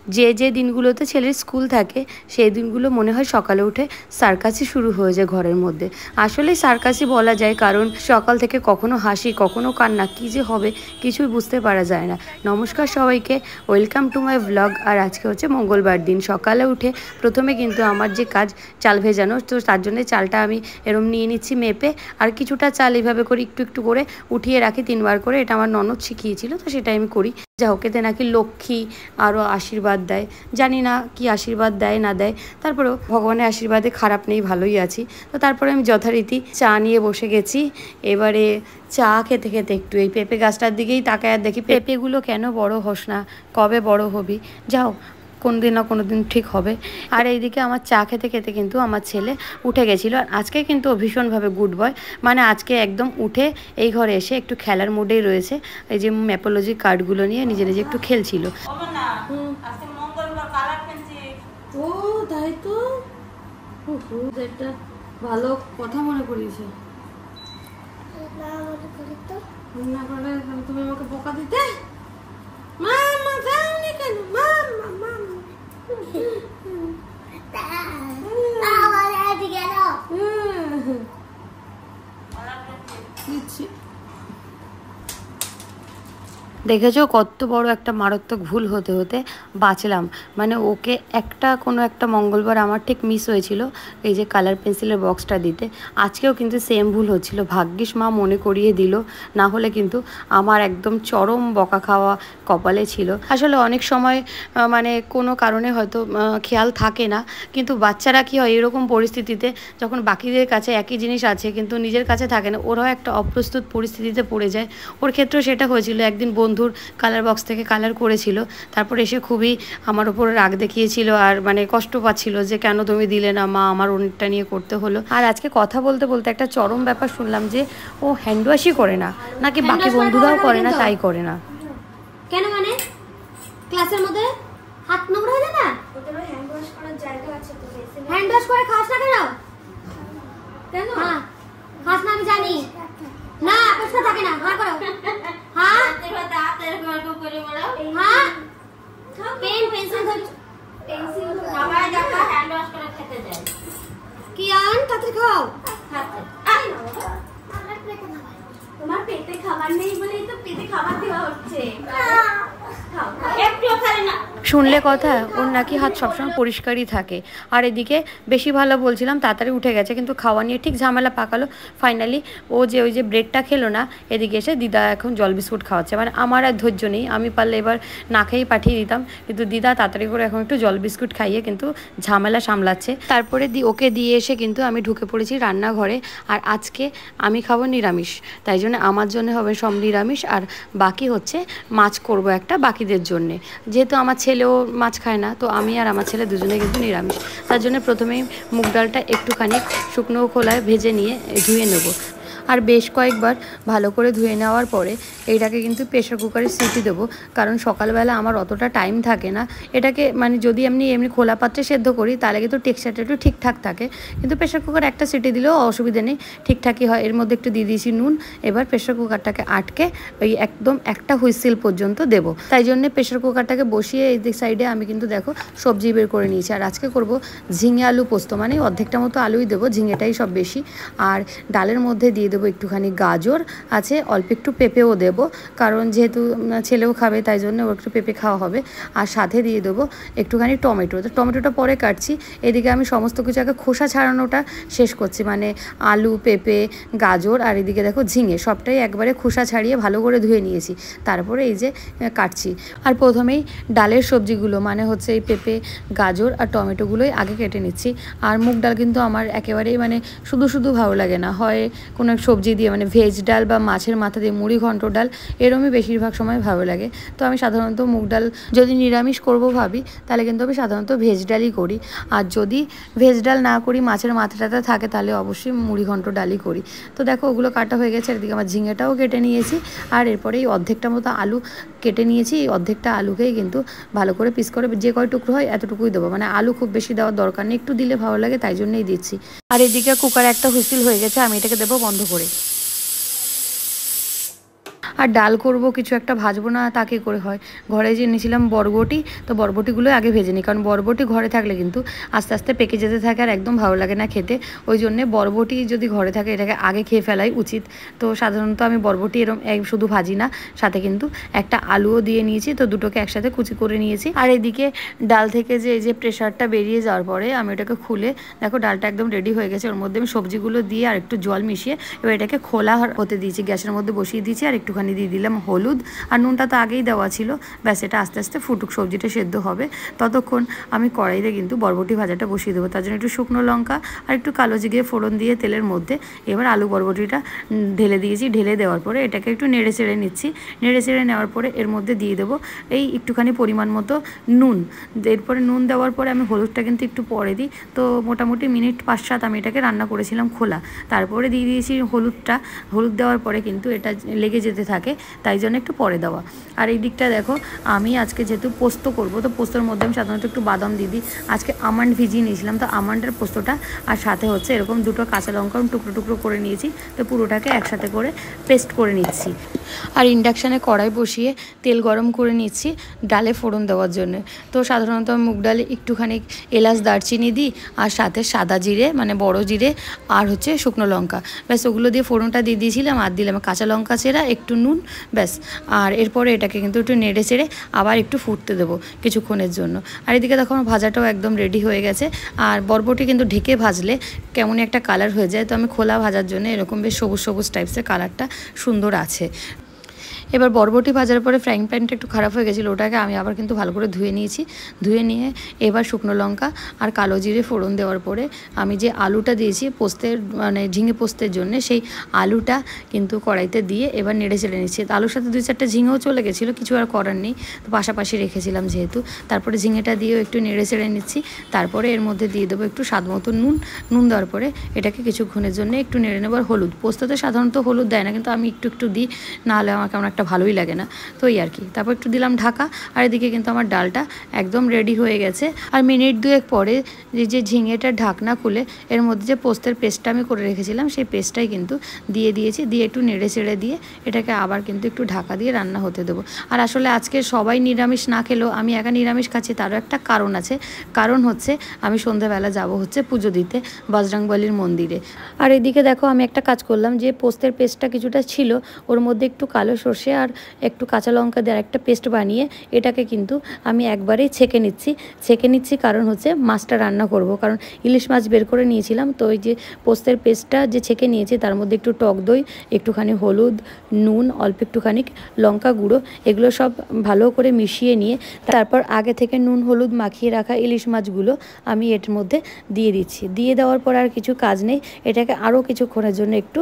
যে যে দিনগুলোতে ছেলের স্কুল থাকে সেই দিনগুলো মনে হয় সকালে উঠে সার্কাসই শুরু হয়ে যায় ঘরের মধ্যে। আসলে সার্কাসই বলা যায়, কারণ সকাল থেকে কখনো হাসি কখনো কান্না, কী যে হবে কিছুই বুঝতে পারা যায় না। নমস্কার সবাইকে, ওয়েলকাম টু মাই ব্লগ। আর আজকে হচ্ছে মঙ্গলবার দিন। সকালে উঠে প্রথমে কিন্তু আমার যে কাজ চাল ভেজানো, তো তার জন্য চালটা আমি এরম নিয়ে নিচ্ছি মেপে, আর কিছুটা চাল এইভাবে করে একটু একটু করে উঠিয়ে রাখি 3বার করে। এটা আমার ননদ শিখিয়েছিল, তো সেটাই আমি করি। যা হোক, এতে নাকি লক্ষ্মী আরও আশীর্বাদ দেয়। জানি না কি আশীর্বাদ দেয় না দেয়, তারপরেও ভগবানের আশীর্বাদে খারাপ নেই, ভালোই আছি। তো তারপরে আমি যথারীতি চা নিয়ে বসে গেছি। এবারে চা খেতে খেতে একটু এই পেঁপে গাছটার দিকেই তাকায় আর দেখি পেঁপেগুলো কেন বড় হোস না, কবে বড় হবি, যাও কোনো দিন না কোনো দিন ঠিক হবে। আর এইদিকে আমার চা খেতে খেতে কিন্তু আমার ছেলে উঠে গেছিলো। আর আজকে কিন্তু ভীষণভাবে গুড বয়, মানে আজকে একদম উঠে এই ঘরে এসে একটু খেলার মুডেই রয়েছে। এই যে ম্যাপোলজি কার্ডগুলো নিয়ে নিজে নিজে একটু খেলছিল। ও তাই তো, একটা ভালো কথা মনে করিয়েছে। না করলে তুমি আমাকে বোকা দিতে। মামা যাওনি কেন? মামা মামা দেখেছো কত বড় একটা মারাত্মক ভুল হতে হতে বাঁচলাম। মানে ওকে কোনো একটা মঙ্গলবার আমার ঠিক মিস হয়েছিল এই যে কালার পেন্সিলের বক্সটা দিতে। আজকেও কিন্তু সেম ভুল হচ্ছিল, ভাগ্যিস মা মনে করিয়ে দিল, না হলে কিন্তু আমার একদম চরম বকা খাওয়া কপালে ছিল। আসলে অনেক সময় মানে কোনো কারণে হয়তো খেয়াল থাকে না, কিন্তু বাচ্চারা কি হয় এরকম পরিস্থিতিতে, যখন বাকিদের কাছে একই জিনিস আছে কিন্তু নিজের কাছে থাকে না, ওরাও একটা অপ্রস্তুত পরিস্থিতিতে পড়ে যায়। ওর ক্ষেত্রেও সেটা হয়েছিল। একদিন বন্ধুর কালার বক্স থেকে কালার করেছিল, তারপর এসে খুবই আমার উপরে রাগ দেখিয়েছিল আর মানে কষ্ট পাচ্ছিল যে কেন তুমি দিলে না মা, আমার অনেকটা নিয়ে করতে হলো। আর আজকে কথা বলতে বলতে একটা চরম ব্যাপার শুনলাম যে ও হ্যান্ড ওয়াশই করে না, নাকি বাকি বন্ধুরাও করে না, তাই করে না কেন? মানে ক্লাসের মধ্যে হাত নোংরা হয়ে যায় না? ওদের হ্যান্ড ওয়াশ করার জায়গা আছে তো, হ্যান্ড ওয়াশ করে খাস না কেন? কেন খাস না? আমি জানি না, প্রশ্ন থাকে না। হ্যাঁ করো, হ্যাঁ হ্যাঁ, পেন পেন্সিল সবাই যখন হ্যান্ড ওয়াশ করে খেতে যায় কি আন তাতে খাও। তোমার পেটে খাবার নেই বলেই তো পেটে খাবার দেওয়া হচ্ছে। শুনলে কথা, ওর নাকি হাত সবসময় পরিষ্কারই থাকে। আর এদিকে বেশি ভালো বলছিলাম, তাড়াতাড়ি উঠে গেছে, কিন্তু খাওয়া নিয়ে ঠিক ঝামেলা পাকালো। ফাইনালি ওই যে ব্রেডটা খেলো না, এদিকে এসে দিদা এখন জল বিস্কুট খাওয়াচ্ছে। মানে আমার আর ধৈর্য নেই, আমি পারলে এবার না খেয়েই পাঠিয়ে দিতাম, কিন্তু দিদা তাড়াতাড়ি করে এখন একটু জল বিস্কুট খাইয়ে কিন্তু ঝামেলা সামলাচ্ছে। তারপরে ওকে দিয়ে এসে কিন্তু আমি ঢুকে পড়েছি রান্নাঘরে। আর আজকে আমি খাবো নিরামিষ, তাই জন্য আমার জন্য হবে সব নিরামিষ, আর বাকি হচ্ছে মাছ করব একটা বাকিদের জন্যে। যেহেতু আমার ছেলেও মাছ খায় না, তো আমি আর আমার ছেলে দুজনে কিন্তু নিরামিষ। তার জন্য প্রথমেই মুগ ডালটা একটুখানি শুকনো খোলায় ভেজে নিয়ে ধুয়ে নেব। আর বেশ কয়েকবার ভালো করে ধুয়ে নেওয়ার পরে এইটাকে কিন্তু প্রেশার কুকারে সিটি দেবো, কারণ সকালবেলা আমার অতটা টাইম থাকে না। এটাকে মানে যদি এমনি খোলা পাত্রে সেদ্ধ করি তাহলে কিন্তু টেক্সচারটা একটু ঠিকঠাক থাকে, কিন্তু প্রেশার কুকার একটা সিটি দিলেও অসুবিধা নেই, ঠিকঠাকই হয়। এর মধ্যে একটু দিয়ে দিয়েছি নুন। এবার প্রেশার কুকারটাকে আটকে ওই একদম একটা হুইসেল পর্যন্ত দেবো। তাই জন্যে প্রেশার কুকারটাকে বসিয়ে এই সাইডে আমি কিন্তু দেখো সবজি বের করে নিয়েছি। আর আজকে করব ঝিঙে আলু পোস্ত, মানে অর্ধেকটা মতো আলুই দেবো, ঝিঙেটাই সব বেশি। আর ডালের মধ্যে দিয়ে দেবো একটুখানি গাজর আছে, অল্প একটু পেঁপেও দেবো, কারণ যেহেতু ছেলেও খাবে তাই জন্য ওর একটু পেঁপে খাওয়া হবে। আর সাথে দিয়ে দেবো একটুখানি টমেটো, তো টমেটোটা পরে কাটছি। এদিকে আমি সমস্ত কিছু আগে খোসা ছাড়ানোটা শেষ করছি, মানে আলু, পেঁপে, গাজর আর এদিকে দেখো ঝিঙে সবটাই একবারে খোসা ছাড়িয়ে ভালো করে ধুয়ে নিয়েছি। তারপরে এই যে কাটছি। আর প্রথমেই ডালের সবজিগুলো মানে হচ্ছে এই পেঁপে, গাজর আর টমেটোগুলোই আগে কেটে নিচ্ছি। আর মুগ ডাল কিন্তু আমার একেবারেই মানে শুধু শুধু ভালো লাগে না, হয় কোনো সবজি দিয়ে মানে ভেজ ডাল বা মাছের মাথা দিয়ে মুড়ি ঘন্ট ডাল, এরমই বেশিরভাগ সময় ভালো লাগে। তো আমি সাধারণত মুগ ডাল যদি নিরামিষ করব ভাবি তাহলে কিন্তু আমি সাধারণত ভেজ ডালই করি, আর যদি ভেজ ডাল না করি মাছের মাথাটাতে থাকে তাহলে অবশ্যই মুড়ি ঘন্ট ডালই করি। তো দেখো ওগুলো কাটা হয়ে গেছে, এদিকে আমার ঝিঙেটাও কেটে নিয়েছি। আর এরপরে এই অর্ধেকটা মতো আলু কেটে নিয়েছি, এই অর্ধেকটা আলুকেই কিন্তু ভালো করে পিস করে যে কয় টুকরো হয় এতটুকুই দেবো, মানে আলু খুব বেশি দেওয়ার দরকার নেই, একটু দিলে ভালো লাগে তাই জন্যই দিচ্ছি। আর এদিকে কুকারে একটা হুইসেল হয়ে গেছে, আমি এটাকে দেবো বন্ধ করে। আর ডাল করব কিছু একটা ভাজবো না তা কি করে হয়। ঘরে যে এনেছিলাম বরবটি, তো বরবটিগুলো আগে ভেজে নিই, কারণ বরবটি ঘরে থাকলে কিন্তু আস্তে আস্তে পেকে যেতে থাকে আর একদম ভালো লাগে না খেতে। ওই জন্যে বরবটি যদি ঘরে থাকে এটাকে আগে খেয়ে ফেলাই উচিত। তো সাধারণত আমি বরবটি এরকম শুধু ভাজি না, সাথে কিন্তু একটা আলুও দিয়ে নিয়েছি, তো দুটোকে একসাথে কুচি করে নিয়েছি। আর এদিকে ডাল থেকে যে এই যে প্রেশারটা বেরিয়ে যাওয়ার পরে আমি এটাকে খুলে দেখো ডালটা একদম রেডি হয়ে গেছে। ওর মধ্যে আমি সবজিগুলো দিয়ে আর একটু জল মিশিয়ে এবার এটাকে খোলা হতে দিয়েছি, গ্যাসের মধ্যে বসিয়ে দিয়েছি। আর একটুখানি দিয়ে দিলাম হলুদ, আর নুনটা তো আগেই দেওয়া ছিল। ব্যাস এটা আস্তে আস্তে ফুটুক, সবজিটা সেদ্ধ হবে। ততক্ষণ আমি কড়াইতে কিন্তু বরবটি ভাজাটা বসিয়ে দেবো। তার জন্য একটু শুকনো লঙ্কা আর একটু কালো জিরে ফোড়ন দিয়ে তেলের মধ্যে এবার আলু বরবটিটা ঢেলে দিয়েছি। ঢেলে দেওয়ার পরে এটাকে একটু নেড়ে চেড়ে নিচ্ছি। নেড়ে চেড়ে নেওয়ার পরে এর মধ্যে দিয়ে দেবো এই একটুখানি পরিমাণ মতো নুন। এরপরে নুন দেওয়ার পরে আমি হলুদটা কিন্তু একটু পরে দিই। তো মোটামুটি মিনিট 5-7 আমি এটাকে রান্না করেছিলাম খোলা। তারপরে দিয়ে দিয়েছি হলুদটা। হলুদ দেওয়ার পরে কিন্তু এটা লেগে যেতে থাকে, তাই জন্য একটু পরে দেওয়া। আর এই দিকটা দেখো আমি আজকে যেহেতু পোস্ত করবো, তো পোস্তর মধ্যে আমি সাধারণত একটু বাদাম দিয়ে দিই। আজকে আমন্ড ভিজিয়ে নিয়েছিলাম, তো আমন্ডের পোস্তটা আর সাথে হচ্ছে এরকম দুটো কাঁচা লঙ্কা টুকরো টুকরো করে নিয়েছি। তো পুরোটাকে একসাথে করে পেস্ট করে নিচ্ছি। আর ইন্ডাকশানে কড়াই বসিয়ে তেল গরম করে নিচ্ছি ডালে ফোড়ন দেওয়ার জন্য। তো সাধারণত আমি মুগ ডালে একটুখানি এলাচ দারচিনি দিই, আর সাথে সাদা জিরে মানে বড় জিরে আর হচ্ছে শুকনো লঙ্কা, ব্যাস ওগুলো দিয়ে ফোড়নটা দিয়ে দিয়েছিলাম। আর দিলাম কাঁচা লঙ্কা চেরা, একটু নুন, ব্যাস। আর এরপরে এটাকে কিন্তু একটু নেড়ে চেড়ে আবার একটু ফুটতে দেবো কিছুক্ষণের জন্য। আর এদিকে দেখো আমার ভাজাটাও একদম রেডি হয়ে গেছে। আর বরবটি কিন্তু ঢেকে ভাজলে কেমন একটা কালার হয়ে যায়, তো আমি খোলা ভাজার জন্য এরকম বেশ সবুজ সবুজ টাইপসের কালারটা সুন্দর আছে। এবার বরবটি ভাজার পরে ফ্রাইং প্যানটা একটু খারাপ হয়ে গেছিলো, ওটাকে আমি আবার কিন্তু ভালো করে ধুয়ে নিয়েছি। ধুয়ে নিয়ে এবার শুকনো লঙ্কা আর কালো জিরে ফোড়ন দেওয়ার পরে আমি যে আলুটা দিয়েছি পোস্তের মানে ঝিঙে পোস্তের জন্য, সেই আলুটা কিন্তু কড়াইতে দিয়ে এবার নেড়ে চেড়ে নিচ্ছি। আলুর সাথে 2-4টা ঝিঙেও চলে গেছিলো, কিছু আর করার নেই, তো পাশাপাশি রেখেছিলাম যেহেতু। তারপরে ঝিঙেটা দিয়েও একটু নেড়ে চেড়ে নিচ্ছি। তারপরে এর মধ্যে দিয়ে দেবো একটু স্বাদ মতো নুন দেওয়ার পরে এটাকে কিছুক্ষণের জন্য একটু নেড়ে নেবার হলুদ। পোস্ততে সাধারণত হলুদ দেয় না, কিন্তু আমি একটু একটু দিই, নাহলে আমার কেমন একটা ভালোই লাগে না, তো এই আর কি। তারপর একটু দিলাম ঢাকা। আর এদিকে কিন্তু আমার ডালটা একদম রেডি হয়ে গেছে। আর মিনিট 2 পরে যে ঝিঙেটার ঢাকনা খুলে এর মধ্যে যে পোস্তের পেস্টটা আমি করে রেখেছিলাম সেই পেস্টটাই কিন্তু দিয়ে দিয়েছি, দিয়ে একটু নেড়ে চেড়ে দিয়ে এটাকে আবার কিন্তু একটু ঢাকা দিয়ে রান্না হতে দেবো। আর আসলে আজকে সবাই নিরামিষ না খেলেও আমি একা নিরামিষ খাচ্ছি, তারও একটা কারণ আছে। কারণ হচ্ছে আমি সন্ধ্যাবেলা যাব হচ্ছে পুজো দিতে বজরংবলীর মন্দিরে। আর এদিকে দেখো আমি একটা কাজ করলাম, যে পোস্তের পেস্টটা কিছুটা ছিল ওর মধ্যে একটু কালো সর্ষে আর একটু কাঁচা লঙ্কা দিয়ে একটা পেস্ট বানিয়ে এটাকে কিন্তু আমি একবারেই ছেঁকে নিচ্ছি। কারণ হচ্ছে মাছটা রান্না করব, কারণ ইলিশ মাছ বের করে নিয়েছিলাম। তো ওই যে পোস্তের পেস্টটা যে ছেঁকে নিয়েছি তার মধ্যে একটু টক দই, একটুখানি হলুদ, নুন, অল্প একটুখানি লঙ্কা গুঁড়ো, এগুলো সব ভালো করে মিশিয়ে নিয়ে তারপর আগে থেকে নুন হলুদ মাখিয়ে রাখা ইলিশ মাছগুলো আমি এর মধ্যে দিয়ে দিচ্ছি। দিয়ে দেওয়ার পর আর কিছু কাজ নেই, এটাকে আরও কিছুক্ষণের জন্য একটু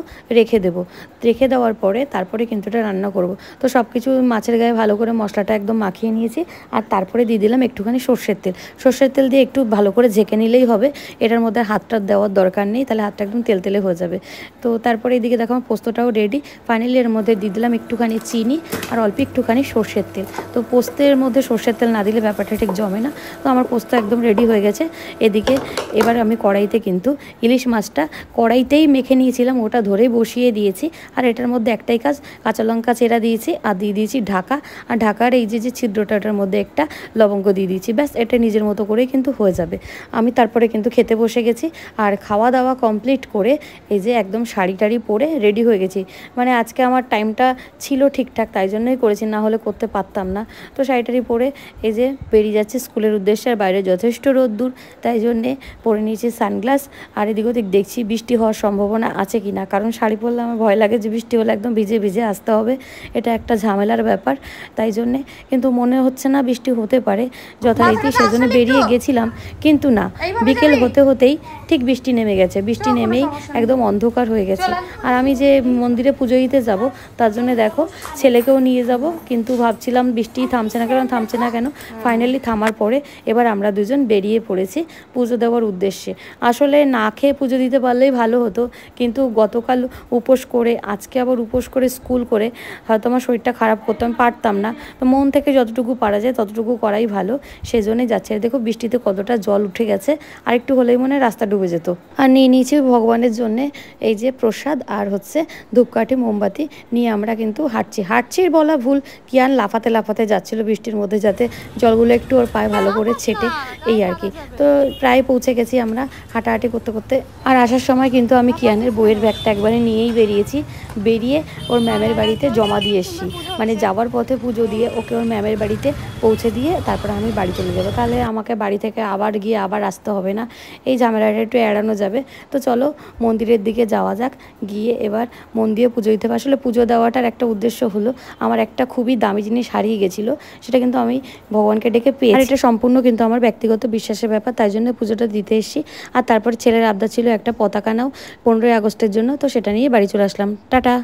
রেখে দেওয়ার পরে তারপরে কিন্তু এটা রান্না করব। তো সব কিছু মাছের গায়ে ভালো করে মশলাটা একদম মাখিয়ে নিয়েছি। আর তারপরে দিয়ে দিলাম একটুখানি সর্ষের তেল দিয়ে একটু ভালো করে ঝেঁকে নিলেই হবে, এটার মধ্যে হাতটা দেওয়ার দরকার নেই, তাহলে হাতটা একদম তেলে হয়ে যাবে। তো তারপরে এদিকে দেখো আমার পোস্তটাও রেডি। ফাইনালি এর মধ্যে দিয়ে দিলাম একটুখানি চিনি আর অল্প একটুখানি সর্ষের তেল। তো পোস্তের মধ্যে সর্ষের তেল না দিলে ব্যাপারটা ঠিক জমে না। তো আমার পোস্ত একদম রেডি হয়ে গেছে। এদিকে এবার আমি কড়াইতে কিন্তু ইলিশ মাছটা কড়াইতেই মেখে নিয়েছিলাম, ওটা ধরেই বসিয়ে দিয়েছি। আর এটার মধ্যে একটাই কাজ, কাঁচা লঙ্কা চেরা দিয়েছি আর দিয়ে দিয়েছি ঢাকা। আর ঢাকার এই যে ছিদ্রটা, ওটার মধ্যে একটা লবঙ্গ দিয়ে দিয়েছি, ব্যাস এটা নিজের মতো করেই কিন্তু হয়ে যাবে। আমি তারপরে কিন্তু খেতে বসে গেছি। আর খাওয়া দাওয়া কমপ্লিট করে এই যে একদম শাড়ি টাড়ি পরে রেডি হয়ে গেছি। মানে আজকে আমার টাইমটা ছিল ঠিকঠাক, তাই জন্যই করেছি, না হলে করতে পারতাম না। তো শাড়ি টাড়ি পরে এই যে বেরিয়ে যাচ্ছে স্কুলের উদ্দেশ্যে। আর বাইরে যথেষ্ট রোদ্দুর, তাই জন্যে পরে নিয়েছি সানগ্লাস। আর এদিক ওদিক দেখছি বৃষ্টি হওয়ার সম্ভাবনা আছে কি না, কারণ শাড়ি পরলে আমার ভয় লাগে যে বৃষ্টি হলে একদম ভিজে আসতে হবে, এটা একটা ঝামেলার ব্যাপার। তাই জন্যে কিন্তু মনে হচ্ছে না বৃষ্টি হতে পারে যথারীতি, সেজন্য বেরিয়ে গেছিলাম। কিন্তু না, বিকেল হতেই ঠিক বৃষ্টি নেমে গেছে। বৃষ্টি নেমেই একদম অন্ধকার হয়ে গেছে। আর আমি যে মন্দিরে পুজো দিতে যাব, তার জন্য দেখো ছেলেকেও নিয়ে যাব, কিন্তু ভাবছিলাম বৃষ্টি থামছে না কেন। ফাইনালি থামার পরে এবার আমরা দুজন বেরিয়ে পড়েছি পুজো দেওয়ার উদ্দেশ্যে। আসলে না খেয়ে পুজো দিতে পারলেই ভালো হতো, কিন্তু গতকাল উপোস করে আজকে আবার উপোস করে স্কুল করে হয়তো নয়তো আমার শরীরটা খারাপ করতো, আমি পারতাম না। তো মন থেকে যতটুকু পারা যায় ততটুকু করাই ভালো, সেজন্যই যাচ্ছে। আর দেখো বৃষ্টিতে কতটা জল উঠে গেছে, আর একটু হলেই মনে হয় রাস্তা ডুবে যেত। আর নিয়ে নিয়েছি ভগবানের জন্যে এই যে প্রসাদ আর হচ্ছে ধূপকাঠি মোমবাতি নিয়ে আমরা কিন্তু হাঁটছি বলা ভুল, কিয়ান লাফাতে লাফাতে যাচ্ছিল বৃষ্টির মধ্যে, যাতে জলগুলো একটু ওর পায়ে ভালো করে ছেটে, এই আর কি। তো প্রায় পৌঁছে গেছি আমরা হাঁটাহাঁটি করতে করতে। আর আসার সময় কিন্তু আমি কিয়ানের বইয়ের ব্যাগটা একবারে নিয়েই বেরিয়ে ওর ম্যামের বাড়িতে জমা দিয়ে এসেছি। মানে যাওয়ার পথে পুজো দিয়ে ওকে ওর ম্যামের বাড়িতে পৌঁছে দিয়ে তারপর আমি বাড়ি চলে যাবো, তাহলে আমাকে বাড়ি থেকে আবার গিয়ে আবার আসতে হবে না, এই ঝামেলাটা একটু এড়ানো যাবে। তো চলো মন্দিরের দিকে যাওয়া যাক, গিয়ে এবার মন্দিরে পুজো দিতে হবে। আসলে পুজো দেওয়াটার একটা উদ্দেশ্য হলো, আমার একটা খুবই দামি জিনিস হারিয়ে গেছিলো, সেটা কিন্তু আমি ভগবানকে ডেকে পেয়েছি। আর এটা সম্পূর্ণ কিন্তু আমার ব্যক্তিগত বিশ্বাসের ব্যাপার, তাই জন্য পুজোটা দিতে এসেছি। আর তারপর ছেলের আবদার ছিল একটা পতাকা নাও 15ই আগস্টের জন্য, তো সেটা নিয়ে বাড়ি চলে আসলাম। টাটা।